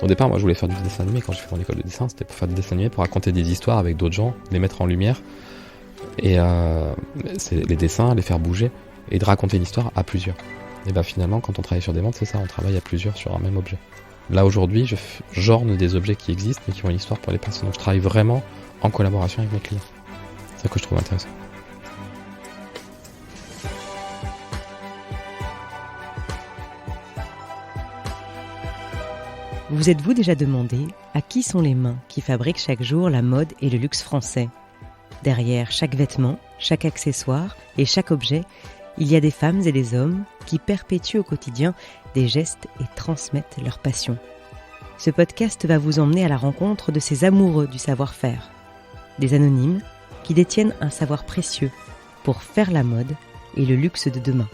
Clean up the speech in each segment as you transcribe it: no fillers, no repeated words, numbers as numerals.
Au départ, moi je voulais faire du dessin animé quand je fais mon école de dessin, c'était pour faire des dessins animés, pour raconter des histoires avec d'autres gens, les mettre en lumière, et c'est les dessins, les faire bouger, et de raconter une histoire à plusieurs. Et bah finalement, quand on travaille sur des montres, c'est ça, on travaille à plusieurs sur un même objet. Là aujourd'hui, j'orne des objets qui existent mais qui ont une histoire pour les personnes. Donc je travaille vraiment en collaboration avec mes clients. C'est ça que je trouve intéressant. Vous êtes-vous déjà demandé à qui sont les mains qui fabriquent chaque jour la mode et le luxe français ? Derrière chaque vêtement, chaque accessoire et chaque objet, il y a des femmes et des hommes qui perpétuent au quotidien des gestes et transmettent leur passion. Ce podcast va vous emmener à la rencontre de ces amoureux du savoir-faire, des anonymes qui détiennent un savoir précieux pour faire la mode et le luxe de demain.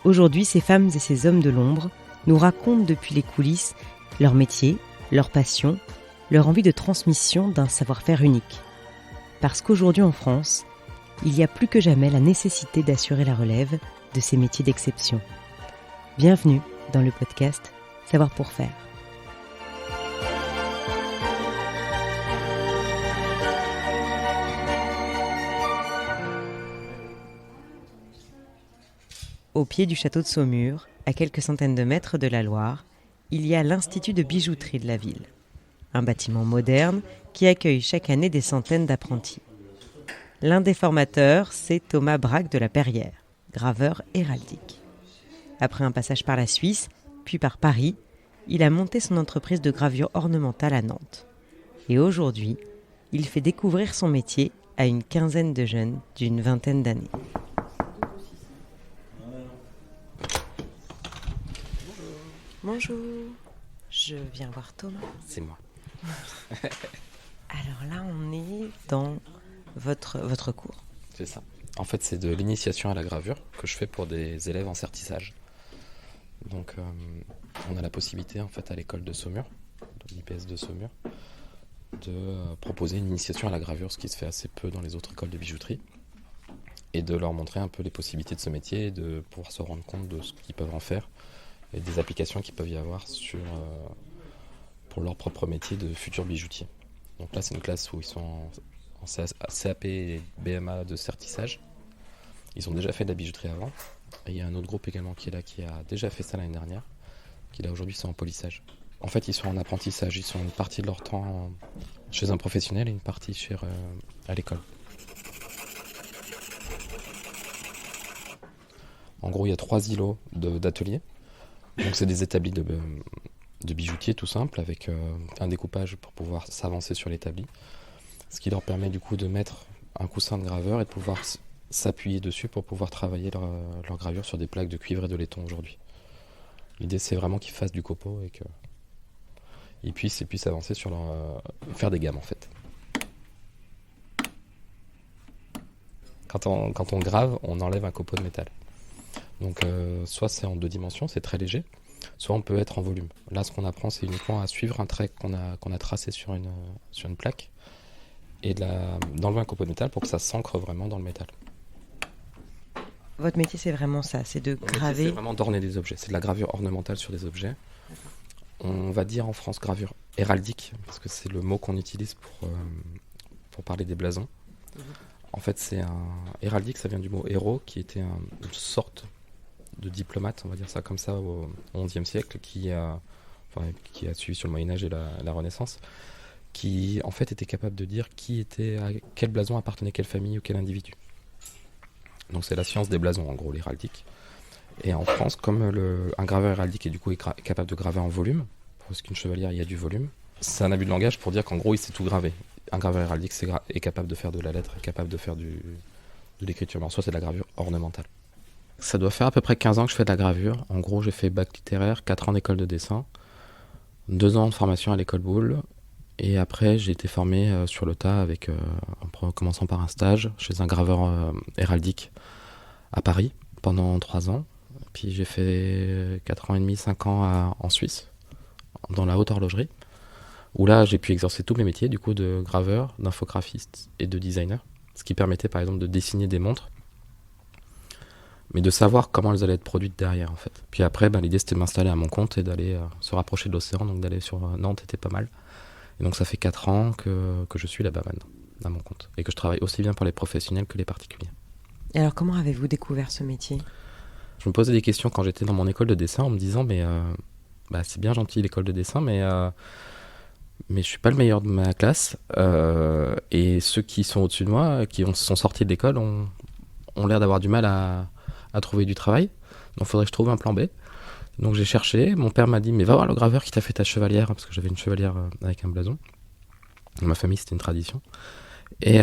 Aujourd'hui, ces femmes et ces hommes de l'ombre nous racontent depuis les coulisses leur métier, leur passion, leur envie de transmission d'un savoir-faire unique. Parce qu'aujourd'hui en France, il y a plus que jamais la nécessité d'assurer la relève de ces métiers d'exception. Bienvenue dans le podcast Savoir pour faire. Au pied du château de Saumur, à quelques centaines de mètres de la Loire, il y a l'Institut de bijouterie de la ville. Un bâtiment moderne qui accueille chaque année des centaines d'apprentis. L'un des formateurs, c'est Thomas Braque de la Perrière, graveur héraldique. Après un passage par la Suisse, puis par Paris, il a monté son entreprise de gravure ornementale à Nantes. Et aujourd'hui, il fait découvrir son métier à une quinzaine de jeunes d'une vingtaine d'années. Bonjour, je viens voir Thomas. C'est moi. Alors là, on est dans votre cours. C'est ça. En fait, c'est de l'initiation à la gravure que je fais pour des élèves en certissage. Donc, on a la possibilité, en fait, à l'école de Saumur, de l'IPS de Saumur, de proposer une initiation à la gravure, ce qui se fait assez peu dans les autres écoles de bijouterie, et de leur montrer un peu les possibilités de ce métier, et de pouvoir se rendre compte de ce qu'ils peuvent en faire, et des applications qu'ils peuvent y avoir pour leur propre métier de futurs bijoutiers. Donc là, c'est une classe où ils sont en CAP et BMA de certissage. Ils ont déjà fait de la bijouterie avant. Et il y a un autre groupe également qui est là, qui a déjà fait ça l'année dernière, qui là aujourd'hui sont en polissage. En fait, ils sont en apprentissage. Ils sont une partie de leur temps chez un professionnel et une partie à l'école. En gros, il y a 3 îlots d'ateliers. Donc c'est des établis de bijoutiers tout simple, avec un découpage pour pouvoir s'avancer sur l'établi. Ce qui leur permet du coup de mettre un coussin de graveur et de pouvoir s'appuyer dessus pour pouvoir travailler leur gravure sur des plaques de cuivre et de laiton aujourd'hui. L'idée c'est vraiment qu'ils fassent du copeau et qu'ils puissent avancer sur faire des gammes en fait. Quand on grave, on enlève un copeau de métal. Donc soit c'est en 2 dimensions, c'est très léger, soit on peut être en volume. Là ce qu'on apprend c'est uniquement à suivre un trait qu'on a tracé sur une plaque et d'enlever un copeau de métal pour que ça s'ancre vraiment dans le métal. Votre métier c'est vraiment ça, c'est de graver. C'est vraiment d'orner des objets, c'est de la gravure ornementale sur des objets. On va dire en France gravure héraldique, parce que c'est le mot qu'on utilise pour parler des blasons. En fait c'est héraldique, ça vient du mot héros qui était une sorte de diplomate, on va dire ça comme ça, au XIe siècle, qui a suivi sur le Moyen-Âge et la Renaissance, qui en fait était capable de dire à quel blason appartenait quelle famille ou quel individu. Donc c'est la science des blasons, en gros, l'héraldique. Et en France, comme un graveur héraldique est capable de graver en volume, parce qu'une chevalière, il y a du volume, c'est un abus de langage pour dire qu'en gros, il sait tout graver. Un graveur héraldique est capable de faire de la lettre, est capable de faire de l'écriture, mais en soi, c'est de la gravure ornementale. Ça doit faire à peu près 15 ans que je fais de la gravure. En gros, j'ai fait bac littéraire, 4 ans d'école de dessin, 2 ans de formation à l'école Boulle, et après j'ai été formé sur le tas en commençant par un stage chez un graveur héraldique à Paris pendant 3 ans. Puis j'ai fait 4 ans et demi, 5 ans en Suisse, dans la haute horlogerie, où là j'ai pu exercer tous mes métiers, du coup de graveur, d'infographiste et de designer, ce qui permettait par exemple de dessiner des montres, mais de savoir comment elles allaient être produites derrière en fait. Puis après, l'idée c'était de m'installer à mon compte et d'aller se rapprocher de l'océan, donc d'aller sur Nantes était pas mal. Et donc ça fait 4 ans que je suis là-bas maintenant, à mon compte, et que je travaille aussi bien pour les professionnels que les particuliers. Et alors comment avez-vous découvert ce métier ? Je me posais des questions quand j'étais dans mon école de dessin en me disant mais c'est bien gentil l'école de dessin, mais je suis pas le meilleur de ma classe, et ceux qui sont au-dessus de moi, qui sont sortis de l'école, ont l'air d'avoir du mal à trouver du travail. Donc il faudrait que je trouve un plan B. Donc j'ai cherché, mon père m'a dit mais va voir le graveur qui t'a fait ta chevalière, parce que j'avais une chevalière avec un blason. Dans ma famille c'était une tradition. Et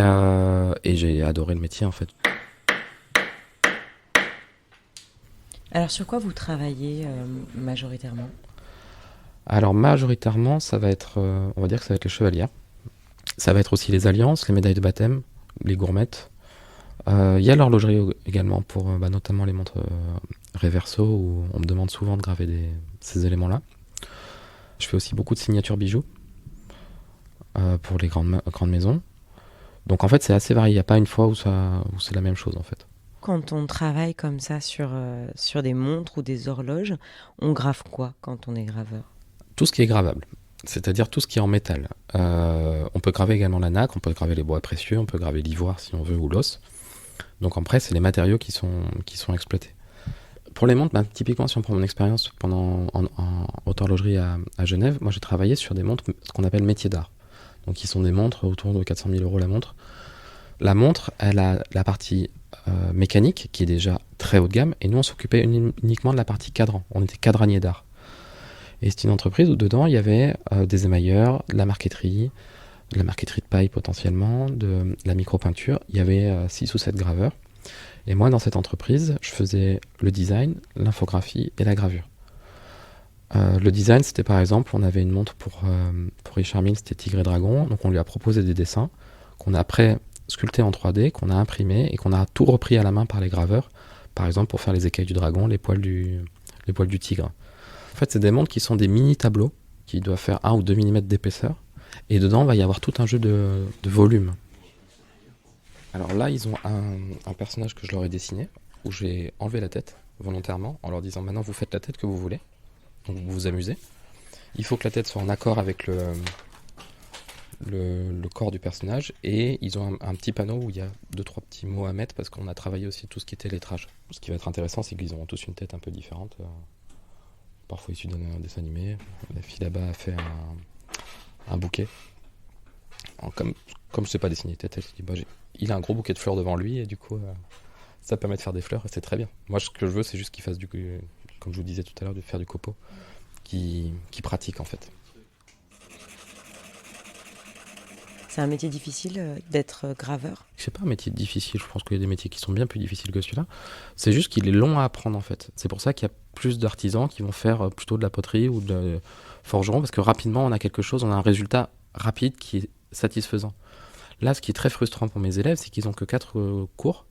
j'ai adoré le métier en fait. Alors sur quoi vous travaillez majoritairement ? Alors majoritairement ça va être, on va dire que ça va être les chevalières. Ça va être aussi les alliances, les médailles de baptême, les gourmettes. Il y a l'horlogerie également pour notamment les montres Reverso, où on me demande souvent de graver ces éléments-là. Je fais aussi beaucoup de signatures bijoux pour les grandes maisons. Donc en fait c'est assez varié, il n'y a pas une fois où c'est la même chose en fait. Quand on travaille comme ça sur des montres ou des horloges, on grave quoi quand on est graveur ? Tout ce qui est gravable, c'est-à-dire tout ce qui est en métal. On peut graver également la nacre, on peut graver les bois précieux, on peut graver l'ivoire si on veut, ou l'os. Donc après, c'est les matériaux qui sont exploités. Pour les montres, typiquement, si on prend mon expérience en haute horlogerie à Genève, moi j'ai travaillé sur des montres, ce qu'on appelle métiers d'art. Donc qui sont des montres autour de 400 000 € la montre. La montre, elle a la partie mécanique, qui est déjà très haut de gamme, et nous on s'occupait uniquement de la partie cadran. On était cadranier d'art. Et c'est une entreprise où dedans il y avait des émailleurs, de la marqueterie de paille potentiellement, de la micro-peinture. Il y avait 6 ou 7 graveurs. Et moi, dans cette entreprise, je faisais le design, l'infographie et la gravure. Le design, c'était par exemple, on avait une montre pour Richard Mille, c'était Tigre et Dragon. Donc on lui a proposé des dessins qu'on a après sculptés en 3D, qu'on a imprimés et qu'on a tout repris à la main par les graveurs. Par exemple, pour faire les écailles du dragon, les poils du tigre. En fait, c'est des montres qui sont des mini-tableaux qui doivent faire 1 ou 2 mm d'épaisseur. Et dedans, il va y avoir tout un jeu de volume. Alors là, ils ont un personnage que je leur ai dessiné, où j'ai enlevé la tête, volontairement, en leur disant « Maintenant, vous faites la tête que vous voulez. Donc, vous vous amusez. Il faut que la tête soit en accord avec le corps du personnage. Et ils ont un petit panneau où il y a 2-3 petits mots à mettre, parce qu'on a travaillé aussi tout ce qui était lettrage. Ce qui va être intéressant, c'est qu'ils ont tous une tête un peu différente. Parfois issu d'un dessin animé. La fille là-bas a fait un bouquet. Comme je ne sais pas dessiner tête, elle se dit il a un gros bouquet de fleurs devant lui et du coup ça permet de faire des fleurs et c'est très bien. Moi ce que je veux c'est juste qu'il fasse comme je vous disais tout à l'heure, de faire du copeau, qui pratique en fait. C'est un métier difficile d'être graveur ? C'est pas un métier difficile, je pense qu'il y a des métiers qui sont bien plus difficiles que celui-là. C'est juste qu'il est long à apprendre en fait. C'est pour ça qu'il y a plus d'artisans qui vont faire plutôt de la poterie ou de forgeron, parce que rapidement on a quelque chose, on a un résultat rapide qui est satisfaisant. Là, ce qui est très frustrant pour mes élèves, c'est qu'ils n'ont que 4 cours,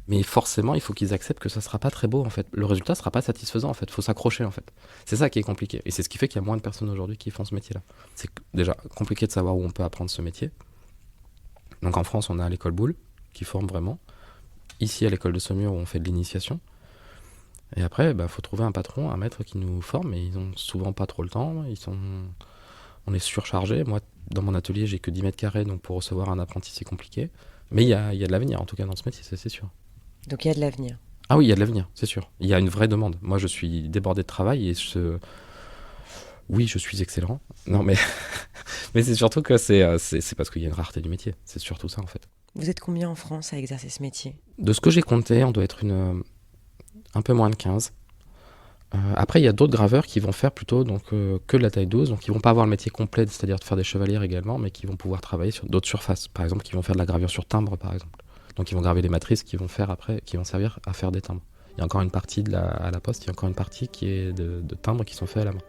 mais forcément, il faut qu'ils acceptent que ça ne sera pas très beau, en fait. Le résultat ne sera pas satisfaisant, en fait. Il faut s'accrocher, en fait. C'est ça qui est compliqué. Et c'est ce qui fait qu'il y a moins de personnes aujourd'hui qui font ce métier-là. C'est déjà compliqué de savoir où on peut apprendre ce métier. Donc en France, on a l'école Boulle, qui forme vraiment. Ici, à l'école de Saumur, où on fait de l'initiation. Et après, faut trouver un patron, un maître qui nous forme, et ils n'ont souvent pas trop le temps. On est surchargé. Moi, dans mon atelier, j'ai que 10 mètres carrés, donc pour recevoir un apprenti, c'est compliqué. Mais il y a de l'avenir, en tout cas, dans ce métier, c'est sûr. Donc il y a de l'avenir. Ah oui, il y a de l'avenir, c'est sûr. Il y a une vraie demande. Moi, je suis débordé de travail et oui, je suis excellent. Non, mais mais c'est surtout que c'est parce qu'il y a une rareté du métier. C'est surtout ça, en fait. Vous êtes combien en France à exercer ce métier ? De ce que j'ai compté, on doit être un peu moins de 15. Après, il y a d'autres graveurs qui vont faire plutôt que de la taille 12, donc ils vont pas avoir le métier complet, c'est-à-dire de faire des chevalières également, mais qui vont pouvoir travailler sur d'autres surfaces. Par exemple, qui vont faire de la gravure sur timbre, par exemple. Donc ils vont graver les matrices qui vont servir à faire des timbres. Il y a encore une partie à la poste, il y a encore une partie qui est de timbres qui sont faits à la main.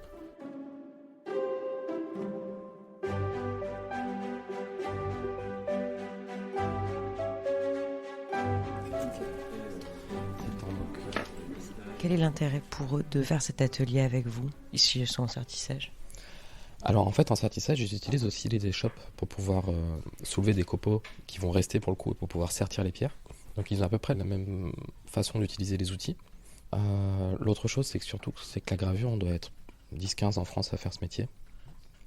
Quel est l'intérêt pour eux de faire cet atelier avec vous, ici en sertissage ? Alors en fait en sertissage j'utilise aussi les échoppes pour pouvoir soulever des copeaux qui vont rester pour le coup et pour pouvoir sertir les pierres. Donc ils ont à peu près la même façon d'utiliser les outils. L'autre chose, c'est que la gravure, on doit être 10-15 en France à faire ce métier.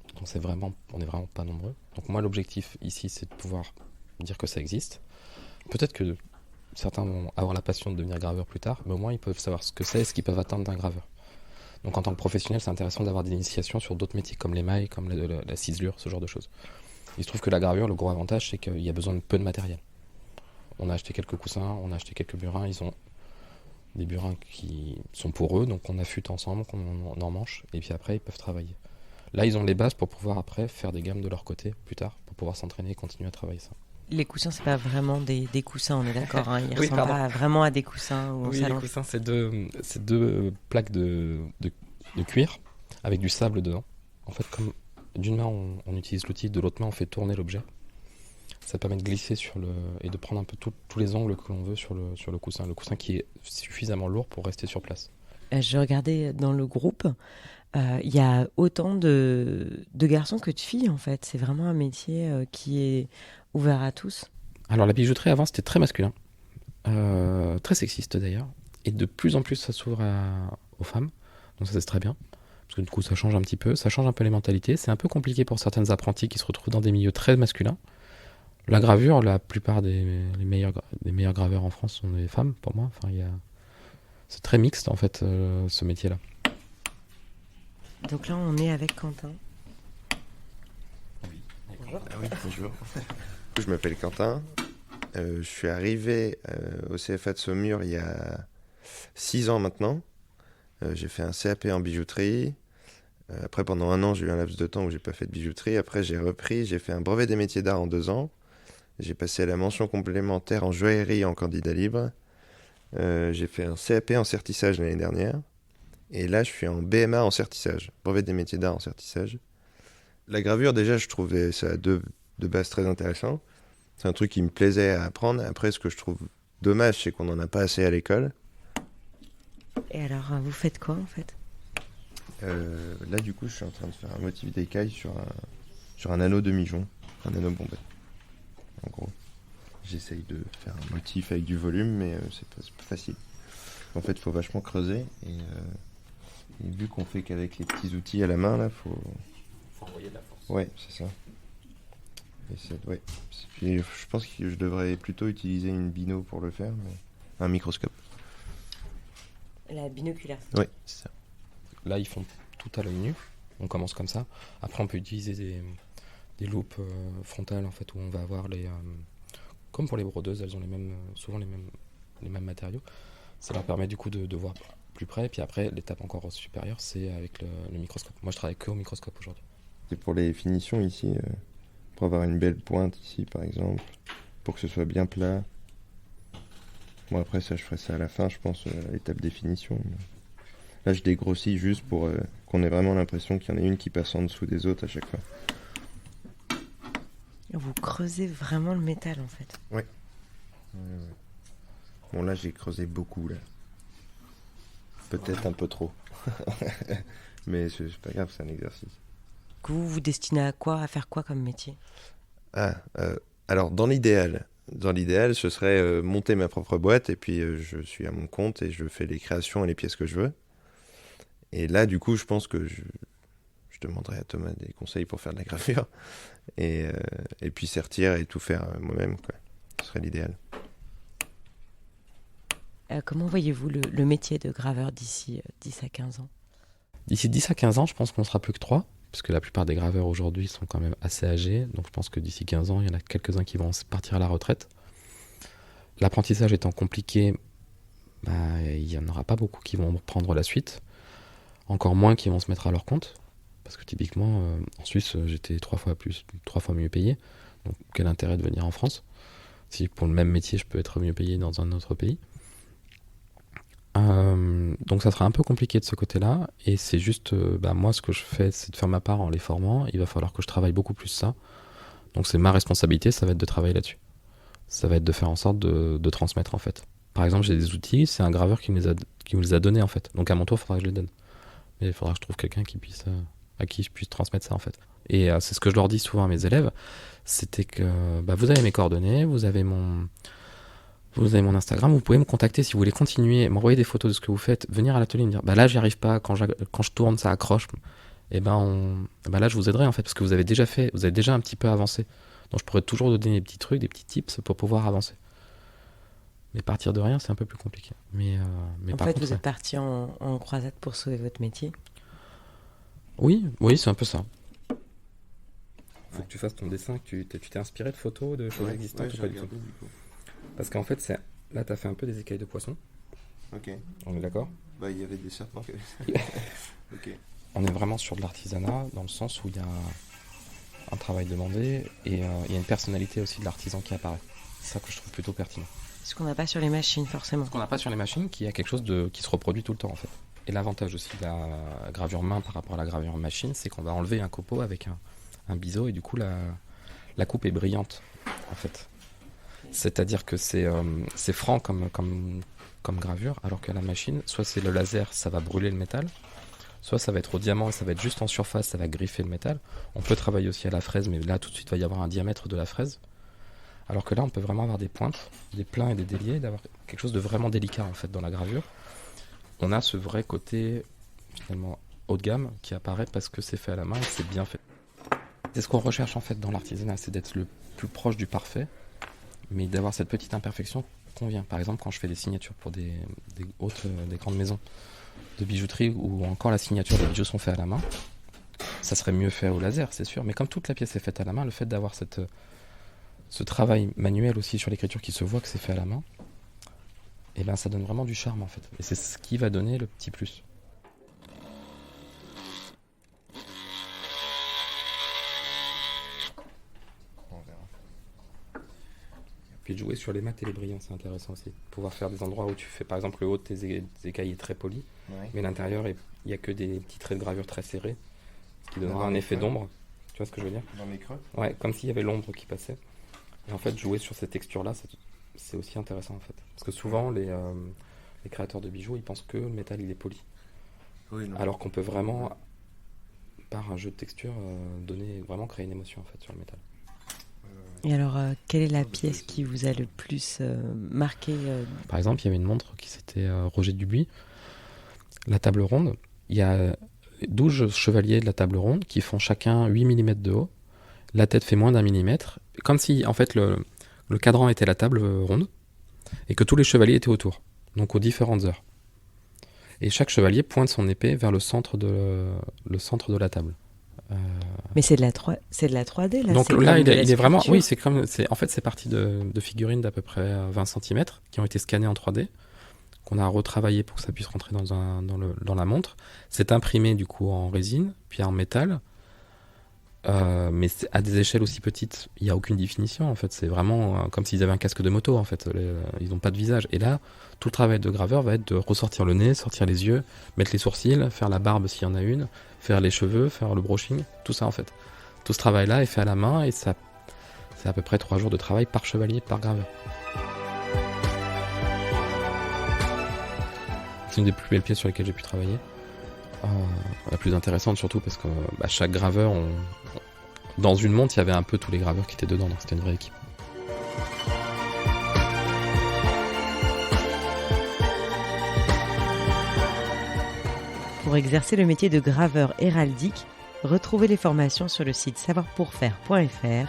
Donc on est vraiment pas nombreux. Donc moi, l'objectif ici, c'est de pouvoir dire que ça existe. Peut-être que certains vont avoir la passion de devenir graveur plus tard, mais au moins ils peuvent savoir ce que c'est et ce qu'ils peuvent attendre d'un graveur. Donc en tant que professionnel, c'est intéressant d'avoir des initiations sur d'autres métiers comme l'émail, comme la ciselure, ce genre de choses. Il se trouve que la gravure, le gros avantage, c'est qu'il y a besoin de peu de matériel. On a acheté quelques coussins, on a acheté quelques burins, ils ont des burins qui sont pour eux, donc on affûte ensemble, qu'on emmanche, et puis après ils peuvent travailler. Là, ils ont les bases pour pouvoir après faire des gammes de leur côté plus tard, pour pouvoir s'entraîner et continuer à travailler ça. Les coussins, c'est pas vraiment des coussins, on est d'accord, hein. Ils Oui, ressemblent pas vraiment à des coussins où on Oui, les s'allonge. coussins, c'est deux plaques de cuir avec du sable dedans. En fait, comme d'une main on utilise l'outil, de l'autre main on fait tourner l'objet. Ça permet de glisser et de prendre un peu tous les angles que l'on veut sur le coussin. Le coussin qui est suffisamment lourd pour rester sur place. Je regardais dans le groupe, il y a autant de garçons que de filles en fait. C'est vraiment un métier qui est ouvert à tous. Alors la bijouterie avant c'était très masculin, très sexiste d'ailleurs. Et de plus en plus ça s'ouvre aux femmes. Donc ça c'est très bien. Parce que du coup ça change un petit peu, ça change un peu les mentalités. C'est un peu compliqué pour certaines apprentis qui se retrouvent dans des milieux très masculins. La gravure, la plupart des meilleurs graveurs en France sont des femmes, pour moi. Enfin, c'est très mixte, en fait, ce métier-là. Donc là, on est avec Quentin. Bonjour. Ah oui, bonjour. Je m'appelle Quentin. Je suis arrivé au CFA de Saumur il y a 6 ans maintenant. J'ai fait un CAP en bijouterie. Après, pendant 1 an, j'ai eu un laps de temps où j'ai pas fait de bijouterie. Après, j'ai repris. J'ai fait un brevet des métiers d'art en 2 ans. J'ai passé la mention complémentaire en joaillerie en candidat libre. J'ai fait un CAP en sertissage l'année dernière. Et là, je suis en BMA en sertissage, brevet des métiers d'art en sertissage. La gravure, déjà, je trouvais ça de base très intéressant. C'est un truc qui me plaisait à apprendre. Après, ce que je trouve dommage, c'est qu'on n'en a pas assez à l'école. Et alors, vous faites quoi, en fait ? Là, du coup, je suis en train de faire un motif d'écaille sur un anneau demi-jonc, un anneau bombé. En gros, j'essaye de faire un motif avec du volume, mais c'est pas facile. En fait, il faut vachement creuser. Et vu qu'on fait qu'avec les petits outils à la main, là, faut envoyer de la force. Ouais, c'est ça. Ouais. Puis, je pense que je devrais plutôt utiliser une bino pour le faire, mais un microscope. La binoculaire. Oui, c'est ça. Là, ils font tout à l'œil nu. On commence comme ça. Après, on peut utiliser des loupes frontales, en fait, où on va avoir comme pour les brodeuses, elles ont souvent les mêmes matériaux. Ça leur permet du coup de voir plus près. Et puis après, l'étape encore supérieure, c'est avec le microscope. Moi, je travaille que au microscope aujourd'hui. C'est pour les finitions ici, pour avoir une belle pointe ici, par exemple, pour que ce soit bien plat. Bon, après, ça, je ferai ça à la fin, je pense, à l'étape des finitions. Là, je dégrossis juste pour qu'on ait vraiment l'impression qu'il y en a une qui passe en dessous des autres à chaque fois. Vous creusez vraiment le métal, en fait. Ouais. Bon, là, j'ai creusé beaucoup, là. Peut-être un peu trop. Mais c'est pas grave, c'est un exercice. Vous vous destinez à quoi ? À faire quoi comme métier ? Alors, dans l'idéal, ce serait monter ma propre boîte, et puis je suis à mon compte, et je fais les créations et les pièces que je veux. Et là, du coup, je pense que je demanderai à Thomas des conseils pour faire de la gravure, et puis sertir et tout faire moi-même, quoi. Ce serait l'idéal. Comment voyez-vous le métier de graveur d'ici 10 à 15 ans ? D'ici 10 à 15 ans, je pense qu'on ne sera plus que 3, parce que la plupart des graveurs aujourd'hui sont quand même assez âgés. Donc je pense que d'ici 15 ans, il y en a quelques-uns qui vont partir à la retraite. L'apprentissage étant compliqué, il n'y en aura pas beaucoup qui vont prendre la suite. Encore moins qui vont se mettre à leur compte. Parce que typiquement, en Suisse, j'étais 3 fois mieux payé. Donc quel intérêt de venir en France ? Si pour le même métier, je peux être mieux payé dans un autre pays. Donc ça sera un peu compliqué de ce côté-là, et c'est juste, moi ce que je fais, c'est de faire ma part en les formant. Il va falloir que je travaille beaucoup plus ça, donc c'est ma responsabilité, ça va être de travailler là-dessus, ça va être de faire en sorte de transmettre en fait. Par exemple, j'ai des outils, c'est un graveur qui me les a donnés en fait, donc à mon tour il faudra que je les donne, mais il faudra que je trouve quelqu'un à qui je puisse transmettre ça en fait. Et c'est ce que je leur dis souvent à mes élèves, c'était que vous avez mes coordonnées, vous avez mon Vous avez mon Instagram, vous pouvez me contacter si vous voulez continuer, m'envoyer des photos de ce que vous faites, venir à l'atelier et me dire bah là j'y arrive pas, quand je tourne ça accroche, et là je vous aiderai en fait parce que vous avez déjà un petit peu avancé. Donc je pourrais toujours donner des petits trucs, des petits tips pour pouvoir avancer. Mais partir de rien, c'est un peu plus compliqué. Mais en par fait, contre, vous êtes parti en croisade pour sauver votre métier. Oui, c'est un peu ça. Faut que tu fasses ton dessin, que tu t'es inspiré de photos, de choses existantes ou pas du tout. Parce qu'en fait, là, tu as fait un peu des écailles de poisson. Ok. On est d'accord ? Bah, il y avait des serpents. Ok. On est vraiment sur de l'artisanat, dans le sens où il y a un travail demandé et il y a une personnalité aussi de l'artisan qui apparaît. C'est ça que je trouve plutôt pertinent. Ce qu'on n'a pas sur les machines, forcément. Ce qu'on n'a pas sur les machines, qui a quelque chose qui se reproduit tout le temps, en fait. Et l'avantage aussi de la gravure main par rapport à la gravure machine, c'est qu'on va enlever un copeau avec un biseau et du coup, la coupe est brillante, en fait. C'est-à-dire que c'est franc comme gravure, alors que la machine, soit c'est le laser, ça va brûler le métal, soit ça va être au diamant et ça va être juste en surface, ça va griffer le métal. On peut travailler aussi à la fraise, mais là tout de suite il va y avoir un diamètre de la fraise. Alors que là on peut vraiment avoir des pointes, des pleins et des déliés, d'avoir quelque chose de vraiment délicat en fait dans la gravure. On a ce vrai côté finalement haut de gamme qui apparaît parce que c'est fait à la main et que c'est bien fait. C'est ce qu'on recherche en fait dans l'artisanat, c'est d'être le plus proche du parfait, mais d'avoir cette petite imperfection convient. Par exemple, quand je fais des signatures pour des grandes maisons de bijouterie où encore la signature des bijoux sont faits à la main, ça serait mieux fait au laser, c'est sûr. Mais comme toute la pièce est faite à la main, le fait d'avoir ce travail manuel aussi sur l'écriture qui se voit que c'est fait à la main, et ben ça donne vraiment du charme en fait. Et c'est ce qui va donner le petit plus. Puis de jouer sur les mat et les brillants, c'est intéressant aussi. Pouvoir faire des endroits où tu fais par exemple le haut de tes écailles est très poli, mais l'intérieur, il n'y a que des petits traits de gravure très serrés, ce qui donnera un effet d'ombre. Tu vois ce que je veux dire ? Dans les creux ? Ouais, comme s'il y avait l'ombre qui passait. Et en fait, jouer sur ces textures-là, c'est aussi intéressant en fait. Parce que souvent, les créateurs de bijoux, ils pensent que le métal, il est poli. Oui, non. Alors qu'on peut vraiment, par un jeu de texture, vraiment créer une émotion en fait sur le métal. Et alors, quelle est la pièce qui vous a le plus marqué Par exemple, il y avait une montre qui s'était Roger Dubuis. La table ronde, il y a 12 chevaliers de la table ronde qui font chacun 8 mm de haut. La tête fait moins d'1 millimètre. Comme si, en fait, le cadran était la table ronde et que tous les chevaliers étaient autour, donc aux différentes heures. Et chaque chevalier pointe son épée vers le centre de la table. Mais c'est de la 3D là. Donc là, il est vraiment. Oui, en fait, c'est parti de figurines d'à peu près 20 cm qui ont été scannées en 3D, qu'on a retravaillé pour que ça puisse rentrer dans la montre. C'est imprimé du coup en résine, puis en métal. Mais à des échelles aussi petites, il n'y a aucune définition en fait. C'est vraiment comme s'ils avaient un casque de moto en fait. Ils n'ont pas de visage. Et là, tout le travail de graveur va être de ressortir le nez, sortir les yeux, mettre les sourcils, faire la barbe s'il y en a une, faire les cheveux, faire le brushing, tout ça en fait. Tout ce travail-là est fait à la main et c'est à peu près 3 jours de travail par chevalier, par graveur. C'est une des plus belles pièces sur lesquelles j'ai pu travailler. La plus intéressante surtout parce que chaque graveur, dans une montre, il y avait un peu tous les graveurs qui étaient dedans, donc c'était une vraie équipe. Pour exercer le métier de graveur héraldique, retrouvez les formations sur le site savoirpourfaire.fr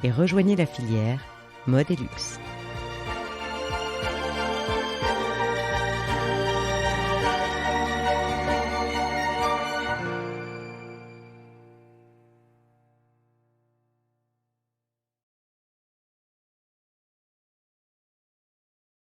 et rejoignez la filière Mode et Luxe.